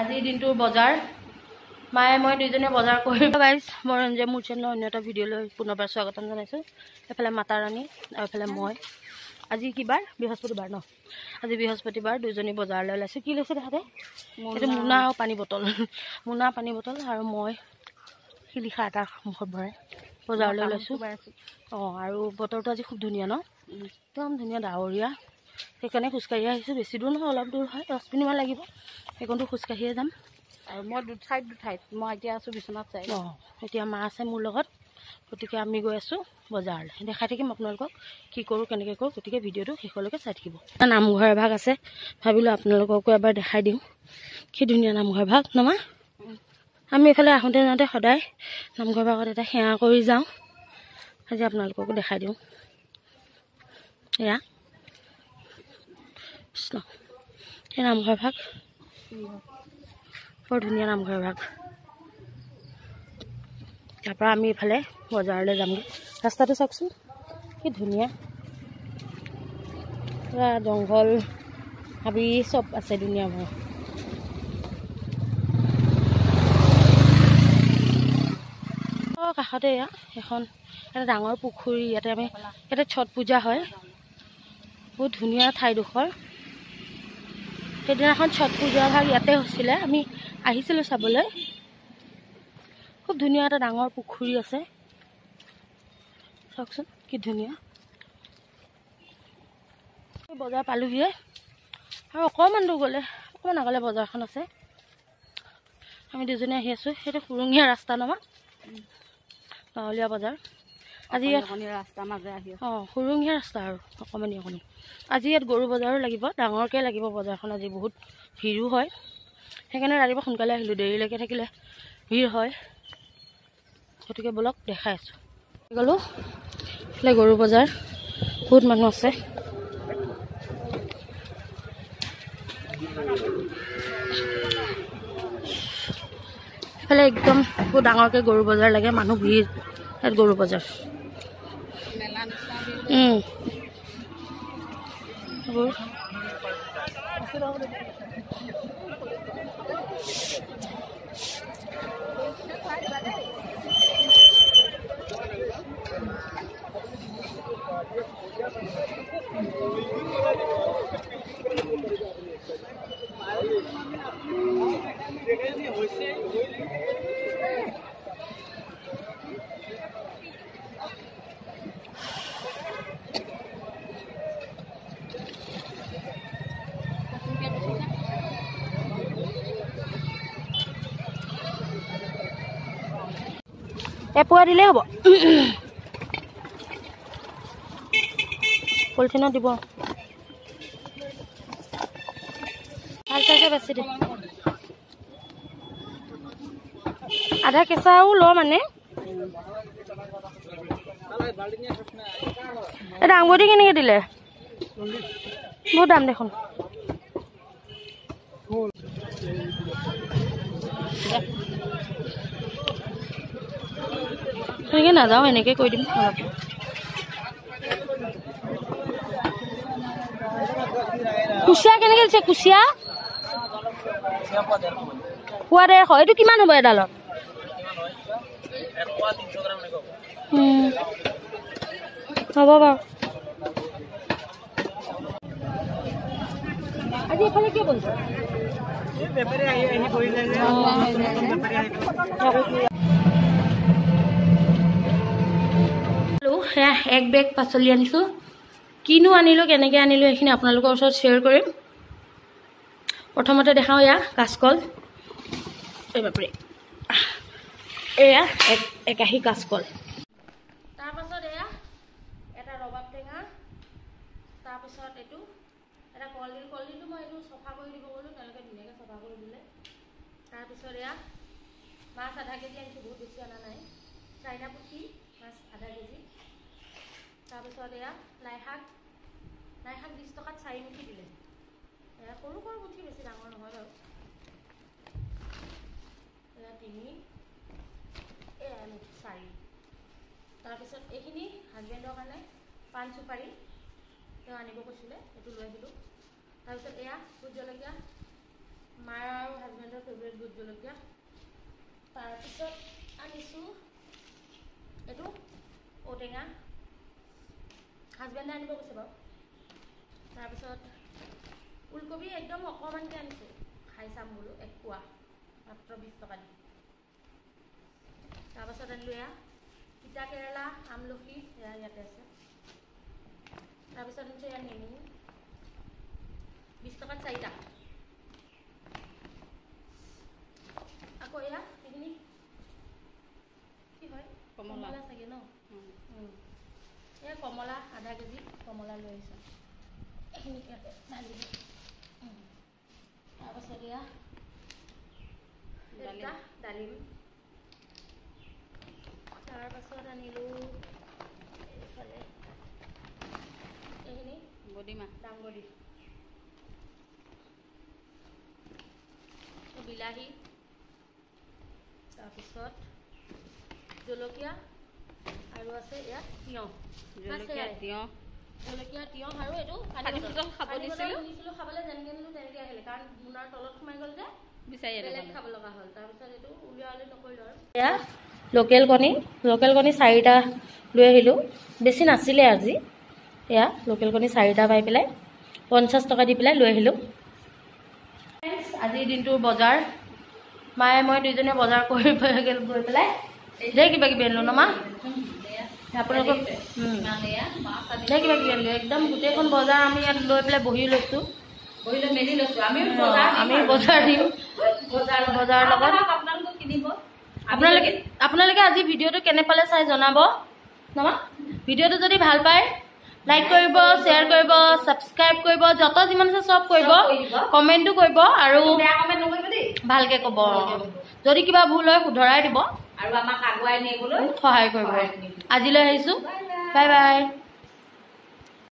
আজিৰ দিনটোৰ বজাৰ মায়ে মই দুইজনে বজাৰ কৰি গাইছ মই ৰঞ্জে মোৰ চেনেলৰ অন্য এটা ভিডিঅ'লৈ পুনৰবাৰ স্বাগতম জনাইছোঁ। এফালে মাতা ৰাণী আৰু এফালে মই। আজি কি বাৰ? বৃহস্পতিবাৰ ন? আজি বৃহস্পতিবাৰ দুইজনী বজাৰলৈ ওলাইছোঁ। কি লৈছে তাহাঁতে? এইটো মোনা আৰু পানী বটল মোনা পানী বটল আৰু মই শিলিখা এটা মুখত ভৰাই বজাৰলৈ ওলাইছোঁ। অঁ আৰু বতৰটো আজি খুব ধুনীয়া ন? একদম ধুনীয়া ডাৱৰীয়া। সেইকাৰণে খোজকাঢ়ি আহিছোঁ। বেছি দূৰ নহয়, অলপ দূৰ হয়, 10 মিনিটমান লাগিব। সেইকণটো খোজকাঢ়িয়ে যাম। আৰু মই দুঠাইত মই এতিয়া আছোঁ বিশ্বনাথ চাই। অঁ এতিয়া মা আছে মোৰ লগত, গতিকে আমি গৈ আছোঁ বজাৰলৈ। দেখাই থাকিম আপোনালোকক কি কৰোঁ কেনেকৈ কৰোঁ, গতিকে ভিডিঅ'টো শেষলৈকে চাই থাকিব। নামঘৰ এভাগ আছে, ভাবিলোঁ আপোনালোককো এবাৰ দেখাই দিওঁ। কি ধুনীয়া নামঘৰ ভাগ নমা। আমি এইফালে আহোঁতে যাওঁতে সদায় নামঘৰ ভাগত এটা সেৱা কৰি যাওঁ। আজি আপোনালোককো দেখাই দিওঁ। এয়া কৃষ্ণ, এই নামঘৰ ভাগ বৰ ধুনীয়া নামঘৰ ভাগ। তাৰপৰা আমি এইফালে বজাৰলৈ যামগৈ। ৰাস্তাটো চাওকচোন কি ধুনীয়া, পুৰা জংঘল হাবি চব আছে ধুনীয়া ভৰ। কাষতে এয়া এখন এটা ডাঙৰ পুখুৰী। ইয়াতে ছট পূজা হয়। বহুত ধুনীয়া ঠাইডোখৰ। সেইদিনাখন ছট পূজা ভাগ ইয়াতে হৈছিলে, আমি আহিছিলোঁ চাবলৈ। খুব ধুনীয়া এটা ডাঙৰ পুখুৰী আছে, চাওকচোন কি ধুনীয়া। বজাৰ পালোহিয়ে আৰু অকণমান দূৰ গ'লে অকণমান আগলে বজাৰখন আছে। আমি দুজনে আহি আছোঁ। সেইটো সুৰুঙীয়া ৰাস্তা নহয়, গাঁৱলীয়া বজাৰ। আজি ইয়াত ৰাস্তাৰ মাজে আহি অঁ সুৰুঙীয়া ৰাস্তা আৰু অকণমানি অকণি। আজি ইয়াত গৰু বজাৰো লাগিব, ডাঙৰকৈ লাগিব বজাৰখন। আজি বহুত ভিৰো হয়, সেইকাৰণে ৰাতিপুৱা সোনকালে আহিলোঁ। দেৰিলৈকে থাকিলে ভিৰ হয়, গতিকে ব'লক দেখাই আছোঁ। গ'লোঁ এইফালে গৰু বজাৰ, বহুত মানুহ আছে। এইফালে একদম বহুত ডাঙৰকৈ গৰু বজাৰ লাগে, মানুহ ভিৰ। ইয়াত গৰু বজাৰ এপোৱা দিলেই হ'ব। পলিথিনত দিব ভাল চাইছে বেছি দে। আধা কেঁচাও ল মানে। এটা আঙুঠি কেনেকৈ দিলে? বহুত দাম দেখোন। তেনেকৈ নাযাওঁ, এনেকৈ কৈ দিম অলপ। কুচিয়া কেনেকৈ দিছে? কুচিয়া পোৱা 150। এইটো কিমান হ'ব এডালত? হ'ব বাৰু। আজি এইফালে কিয় বহিছে? সেয়া এক বেগ পাচলি আনিছোঁ। কিনো আনিলোঁ, কেনেকৈ আনিলোঁ সেইখিনি আপোনালোকৰ ওচৰত শ্বেয়াৰ কৰিম। প্ৰথমতে দেখাওঁ এয়া কাচকল। এই বাপৰে, এয়া একাহী কাচকল। তাৰপাছত এয়া এটা ৰবাব টেঙা। তাৰপিছত এইটো এটা কলডিল। কলডিলটো মই এইটো চফা কৰি দিব গ'লোঁ, তেওঁলোকে ধুনীয়াকৈ চফা কৰি দিলে। তাৰপিছত এয়া মাছ আধা কেজি আনিছোঁ, বহুত বেছি অনা নাই। চাইনা পুঠি মাছ আধা কেজি। তাৰপিছত এয়া লাইশাক। লাইশাক 20 টকাত 4 মুঠি দিলে। এয়া সৰু সৰু মুঠি, বেছি ডাঙৰ নহয় বাৰু। এয়া 3, এয়া মুঠি 4। তাৰপিছত এইখিনি হাজবেণ্ডৰ কাৰণে পাণ চুপাৰি তেওঁ আনিব কৈছিলে, এইটো লৈ আহিলোঁ। তাৰপিছত এয়া ভোট জলকীয়া, মাৰ আৰু হাজবেণ্ডৰ তাৰপিছত আনিছোঁ এইটো ঔটেঙা হাজবেণ্ডে আনিব কৈছে বাৰু তাৰপিছত ওলকবি একদম অকণমানকৈ আনিছোঁ খাই চাম বোলো 1 পোৱা মাত্ৰ 20 টকা দি তাৰপাছত আনিলোঁ এয়া তিতা কেৰেলা আমলখি এয়া ইয়াতে আছে তাৰপিছত আনিছোঁ এয়া নেমু 20 টকাত 4টা আকৌ এয়া এইখিনি কি হয় কমলা চাগে ন এয়া কমলা আধা কেজি কমলা লৈ আহিছোঁ এইখিনি ইয়াতে ঢালি দিওঁ তাৰপাছত এয়া ডালিম তাৰপাছত আনিলোঁ এইফালে এইখিনি বডিমাহ দাংবডি বিলাহী তাৰপিছত জলকীয়া আৰু আছে এয়া তিয়ঁহ জলকীয়া তিয়ঁহ আৰু এইটো পানী বটল খাব দিছিলোঁ খাবলৈ যেনেকৈ নিলোঁ তেনেকৈ আহিলে কাৰণ মোনাৰ তলত সোমাই গ'ল যে বিচাৰি বেলেগ খাব লগা হ'ল তাৰপিছত এইটো উলিয়ালে নকৰিলোঁ আৰু এয়া লোকেল কণী 4টা লৈ আহিলোঁ বেছি নাছিলে আজি এয়া লোকেল কণী 4টা পাই পেলাই 50 টকা দি পেলাই লৈ আহিলোঁ আজিৰ দিনটোৰ বজাৰ মায়ে মই দুইজনীয়ে বজাৰ কৰি গৈ পেলাই ধেৰ কিবা কিবি আনিলোঁ ন মা আপোনালোকক ধেৰ কিবা কিবি আনিলোঁ একদম গোটেইখন বজাৰ আমি ইয়াত লৈ পেলাই বহি লৈছোঁ আমি বজাৰ দিম বজাৰৰ লগত আপোনালোকে আজি ভিডিঅ'টো কেনে পালে চাই জনাব ন ভিডিঅ'টো যদি ভাল পায় লাইক কৰিব শ্বেয়াৰ কৰিব ছাবস্ক্ৰাইব কৰিব যত যিমান আছে চব কৰিব কমেণ্টো কৰিব আৰু ভালকৈ ক'ব যদি কিবা ভুল হয় শুধৰাই দিব আৰু আমাক আগুৱাই নিবলৈ সহায় কৰিব আজিলৈ আহিছোঁ বাই বাই